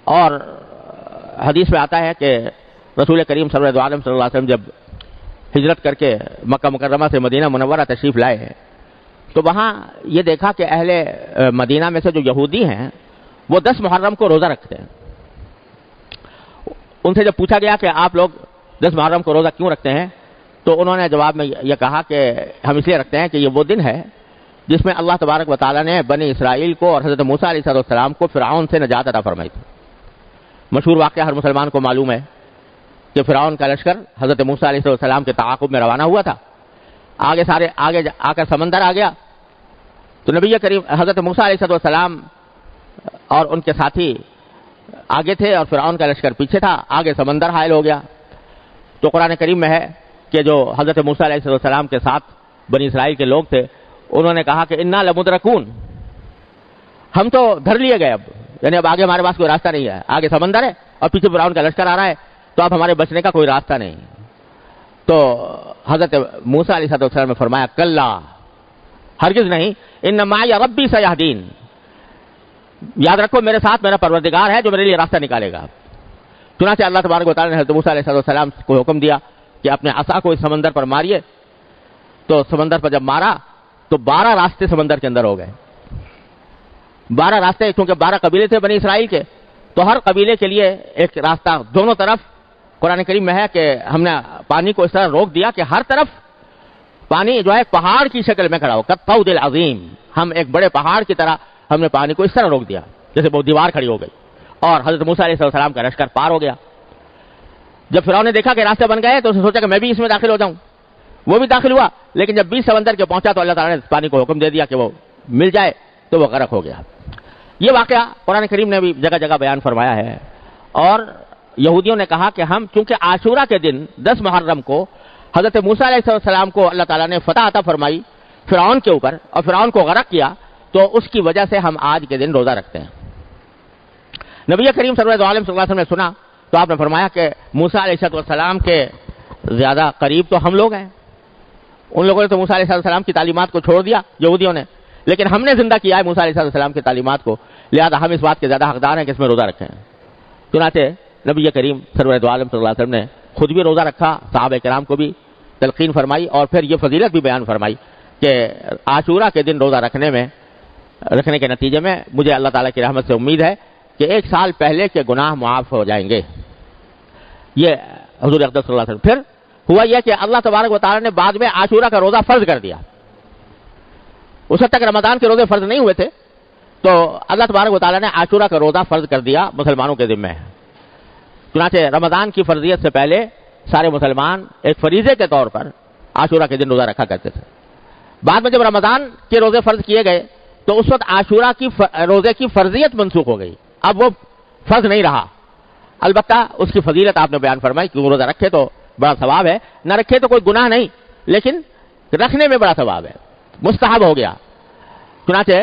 اور حدیث میں آتا ہے کہ رسول کریم صلی اللہ علیہ وسلم جب ہجرت کر کے مکہ مکرمہ سے مدینہ منورہ تشریف لائے ہیں تو وہاں یہ دیکھا کہ اہل مدینہ میں سے جو یہودی ہیں وہ 10 محرم کو روزہ رکھتے ہیں. ان سے جب پوچھا گیا کہ آپ لوگ 10 محرم کو روزہ کیوں رکھتے ہیں تو انہوں نے جواب میں یہ کہا کہ ہم اس لیے رکھتے ہیں کہ یہ وہ دن ہے جس میں اللہ تبارک و تعالیٰ نے بنی اسرائیل کو اور حضرت موسیٰ علیہ السلام کو فرعون سے نجات عطا فرمائی تھی. مشہور واقعہ ہر مسلمان کو معلوم ہے کہ فرعون کا لشکر حضرت موسیٰ علیہ السلام کے تعاقب میں روانہ ہوا تھا. آگے آ کر سمندر آ گیا تو نبی کریم حضرت موسیٰ علیہ السلام اور ان کے ساتھی آگے تھے اور فرعون کا لشکر پیچھے تھا. آگے سمندر حائل ہو گیا. تو قرآن کریم میں ہے کہ جو حضرت موسیٰ علیہ السلام کے ساتھ بنی اسرائیل کے لوگ تھے انہوں نے کہا کہ انا لمدرکون، ہم تو دھر لیے گئے، اب یعنی اب آگے ہمارے پاس کوئی راستہ نہیں ہے. آگے سمندر ہے اور پیچھے فرعون کا لشکر آ رہا ہے تو اب ہمارے بچنے کا کوئی راستہ نہیں. تو حضرت موسیٰ علیہ السلام نے فرمایا کلا، ہرگز نہیں، ان معی ربی سیہدین، یاد رکھو میرے ساتھ میرا پروردگار ہے جو میرے لیے راستہ نکالے گا. چنانچہ اللہ تبارک و تعالیٰ نے حضرت موسیٰ علیہ السلام کو حکم دیا کہ اپنے عصا کو اس سمندر پر ماریے. تو سمندر پر جب مارا تو 12 راستے سمندر کے اندر ہو گئے. 12 راستے، کیونکہ 12 قبیلے تھے بنی اسرائیل کے تو ہر قبیلے کے لیے ایک راستہ دونوں طرف. قرآن کریم میں ہے کہ ہم نے پانی کو اس طرح روک دیا کہ ہر طرف پانی جو ہے پہاڑ کی شکل میں کھڑا ہو، کالطود العظیم. ہم ایک بڑے پہاڑ کی طرح ہم نے پانی کو اس طرح روک دیا جیسے وہ دیوار کھڑی ہو گئی اور حضرت موسیٰ علیہ السلام کا لشکر پار ہو گیا. جب فرعون نے دیکھا کہ راستے بن گئے تو اس نے سوچا کہ میں بھی اس میں داخل ہو جاؤں. وہ بھی داخل ہوا، لیکن جب بیچ سمندر کے پہنچا تو اللہ تعالیٰ نے پانی کو حکم دے دیا کہ وہ مل جائے تو وہ غرق ہو گیا. یہ واقعہ قرآن کریم نے بھی جگہ جگہ بیان فرمایا ہے. اور یہودیوں نے کہا کہ ہم چونکہ عاشورہ کے دن 10 محرم کو حضرت موسیٰ علیہ السلام کو اللہ تعالیٰ نے فتح عطا فرمائی فرعون کے اوپر اور فرعون کو غرق کیا تو اس کی وجہ سے ہم آج کے دن روزہ رکھتے ہیں. نبی کریم صلی اللہ علیہ وسلم نے سنا تو آپ نے فرمایا کہ موسیٰ علیہ السلام کے زیادہ قریب تو ہم لوگ ہیں. ان لوگوں نے تو موسیٰ علیہ السلام کی تعلیمات کو چھوڑ دیا یہودیوں نے، لیکن ہم نے زندہ کیا ہے موسیٰ علیہ السلام کی تعلیمات کو، لہذا ہم اس بات کے زیادہ حقدار ہیں کہ اس میں روزہ رکھیں. چنانچہ نبی کریم صلی اللہ علیہ وسلم نے خود بھی روزہ رکھا، صحابہ کرام کو بھی تلقین فرمائی اور پھر یہ فضیلت بھی بیان فرمائی کہ عاشورہ کے دن روزہ رکھنے کے نتیجے میں مجھے اللہ تعالیٰ کی رحمت سے امید ہے کہ 1 سال پہلے کے گناہ معاف ہو جائیں گے. یہ حضور اقدس صلی اللہ علیہ وسلم. پھر ہوا یہ کہ اللہ تبارک و تعالیٰ نے بعد میں عاشورہ کا روزہ فرض کر دیا. اس وقت تک رمضان کے روزے فرض نہیں ہوئے تھے تو اللہ تبارک و تعالیٰ نے عاشورہ کا روزہ فرض کر دیا مسلمانوں کے ذمہ. چنانچہ رمضان کی فرضیت سے پہلے سارے مسلمان ایک فریضے کے طور پر عاشورہ کے دن روزہ رکھا کرتے تھے. بعد میں جب رمضان کے روزے فرض کیے گئے تو اس وقت عاشورہ کی روزے کی فرضیت منسوخ ہو گئی. اب وہ فرض نہیں رہا، البتہ اس کی فضیلت آپ نے بیان فرمائی کہ روزہ رکھے تو بڑا ثواب ہے، نہ رکھے تو کوئی گناہ نہیں، لیکن رکھنے میں بڑا ثواب ہے، مستحب ہو گیا. چنانچہ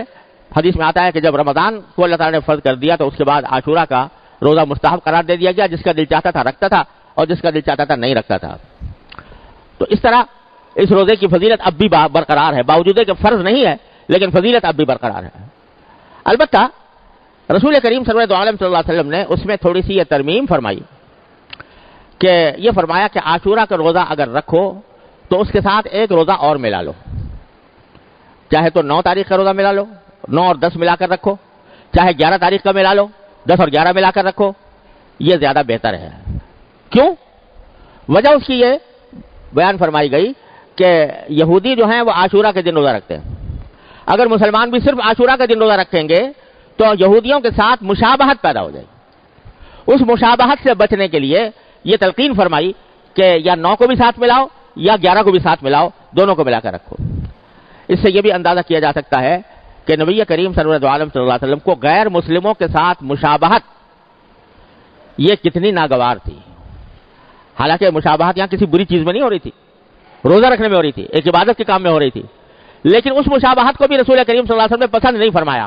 حدیث میں آتا ہے کہ جب رمضان کو اللہ تعالیٰ نے فرض کر دیا تو اس کے بعد عاشورہ کا روزہ مستحب قرار دے دیا گیا. جس کا دل چاہتا تھا رکھتا تھا اور جس کا دل چاہتا تھا نہیں رکھتا تھا. تو اس طرح اس روزے کی فضیلت اب بھی برقرار ہے، باوجود کہ فرض نہیں ہے لیکن فضیلت اب بھی برقرار ہے. البتہ رسول کریم صلی اللہ علیہ وسلم نے اس میں تھوڑی سی یہ ترمیم فرمائی کہ یہ فرمایا کہ عاشورہ کا روزہ اگر رکھو تو اس کے ساتھ ایک روزہ اور ملا لو. چاہے تو 9 تاریخ کا روزہ ملا لو، 9 اور 10 ملا کر رکھو، چاہے 11 تاریخ کا ملا لو، 10 اور 11 ملا کر رکھو، یہ زیادہ بہتر ہے. کیوں؟ وجہ اس کی یہ بیان فرمائی گئی کہ یہودی جو ہیں وہ عاشورہ کے دن روزہ رکھتے ہیں. اگر مسلمان بھی صرف عاشورہ کے دن روزہ رکھیں گے تو یہودیوں کے ساتھ مشابہت پیدا ہو جائے گی. اس مشابہت سے بچنے کے لیے یہ تلقین فرمائی کہ یا 9 کو بھی ساتھ ملاؤ یا 11 کو بھی ساتھ ملاؤ، دونوں کو ملا کر رکھو. اس سے یہ بھی اندازہ کیا جا سکتا ہے کہ نبی کریم صلی اللہ علیہ وسلم کو غیر مسلموں کے ساتھ مشابہت یہ کتنی ناگوار تھی. حالانکہ مشابہت یہاں کسی بری چیز میں نہیں ہو رہی تھی، روزہ رکھنے میں ہو رہی تھی، ایک عبادت کے کام میں ہو رہی تھی، لیکن اس مشابہت کو بھی رسول کریم صلی اللہ علیہ وسلم نے پسند نہیں فرمایا.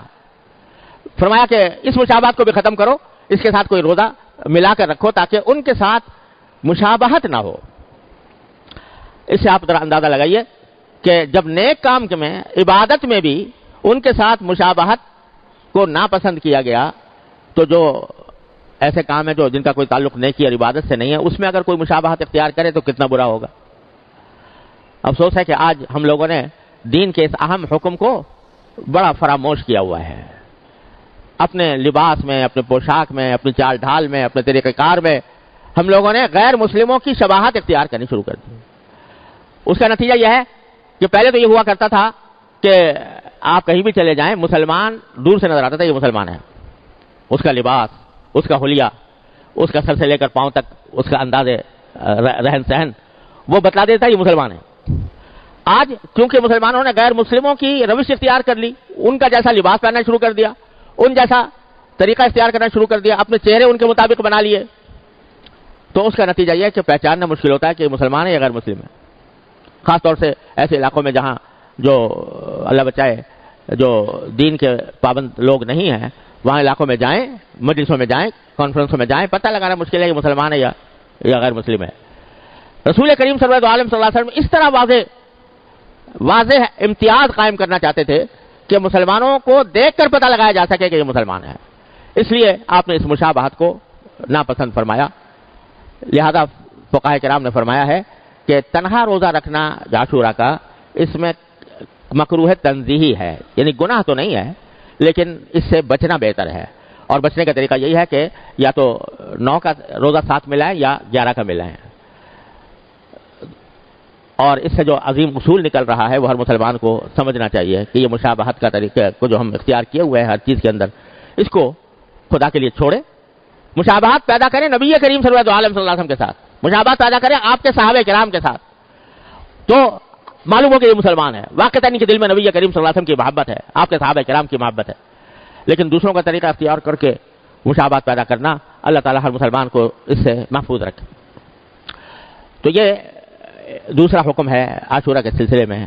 فرمایا کہ اس مشابہت کو بھی ختم کرو، اس کے ساتھ کوئی روزہ ملا کر رکھو تاکہ ان کے ساتھ مشابہت نہ ہو. اس سے آپ ذرا اندازہ لگائیے کہ جب نیک کام میں عبادت میں بھی ان کے ساتھ مشابہت کو ناپسند کیا گیا تو جو ایسے کام ہیں جو جن کا کوئی تعلق نیکی اور عبادت سے نہیں ہے، اس میں اگر کوئی مشابہت اختیار کرے تو کتنا برا ہوگا۔ افسوس ہے کہ آج ہم لوگوں نے دین کے اس اہم حکم کو بڑا فراموش کیا ہوا ہے۔ اپنے لباس میں، اپنے پوشاک میں، اپنی چال ڈھال میں، اپنے طریقہ کار میں ہم لوگوں نے غیر مسلموں کی شباہت اختیار کرنی شروع کر دی۔ اس کا نتیجہ یہ ہے کہ پہلے تو یہ ہوا کرتا تھا کہ آپ کہیں بھی چلے جائیں، مسلمان دور سے نظر آتا تھا یہ مسلمان ہے۔ اس کا لباس، اس کا حلیہ، اس کا سر سے لے کر پاؤں تک اس کا انداز رہن سہن وہ بتلا دیتا یہ مسلمان ہے۔ آج کیونکہ مسلمانوں نے غیر مسلموں کی روش اختیار کر لی، ان کا جیسا لباس پہننا شروع کر دیا، ان جیسا طریقہ اختیار کرنا شروع کر دیا، اپنے چہرے ان کے مطابق بنا لیے، تو اس کا نتیجہ یہ ہے کہ پہچاننا مشکل ہوتا ہے کہ یہ مسلمان ہے یا غیر مسلم ہے۔ خاص طور سے ایسے علاقوں میں جہاں جو اللہ بچائے جو دین کے پابند لوگ نہیں ہیں، وہاں علاقوں میں جائیں، مجلسوں میں جائیں، کانفرنسوں میں جائیں، پتہ لگانا مشکل ہے یہ مسلمان ہے یا غیر مسلم ہے۔ رسول کریم صلی اللہ علیہ وسلم اس طرح واضح امتیاز قائم کرنا چاہتے تھے کہ مسلمانوں کو دیکھ کر پتہ لگایا جا سکے کہ یہ مسلمان ہے، اس لیے آپ نے اس مشابہت کو ناپسند فرمایا۔ لہذا فقہاء کرام نے فرمایا ہے کہ تنہا روزہ رکھنا عاشورہ کا اس میں مکروہ تنزیہی ہے، یعنی گناہ تو نہیں ہے لیکن اس سے بچنا بہتر ہے، اور بچنے کا طریقہ یہی ہے کہ یا تو 9 کا روزہ ساتھ ملائیں یا 11 کا ملائیں، اور اس سے جو عظیم اصول نکل رہا ہے وہ ہر مسلمان کو سمجھنا چاہیے کہ یہ مشابہت کا طریقہ کو جو ہم اختیار کیے ہوئے ہیں ہر چیز کے اندر، اس کو خدا کے لیے چھوڑے، مشابہت پیدا کریں نبی کریم صلی اللہ علیہ وسلم کے ساتھ، مشابہت پیدا کریں آپ کے صحابہ کرام کے ساتھ، تو معلوم ہو کہ یہ مسلمان ہے، واقعتاً ان کے دل میں نبی کریم صلی اللہ علیہ وسلم کی محبت ہے، آپ کے صحابہ کرام کی محبت ہے۔ لیکن دوسروں کا طریقہ اختیار کر کے مشابہت پیدا کرنا، اللہ تعالیٰ ہر مسلمان کو اس سے محفوظ رکھے۔ تو یہ دوسرا حکم ہے عاشورہ کے سلسلے میں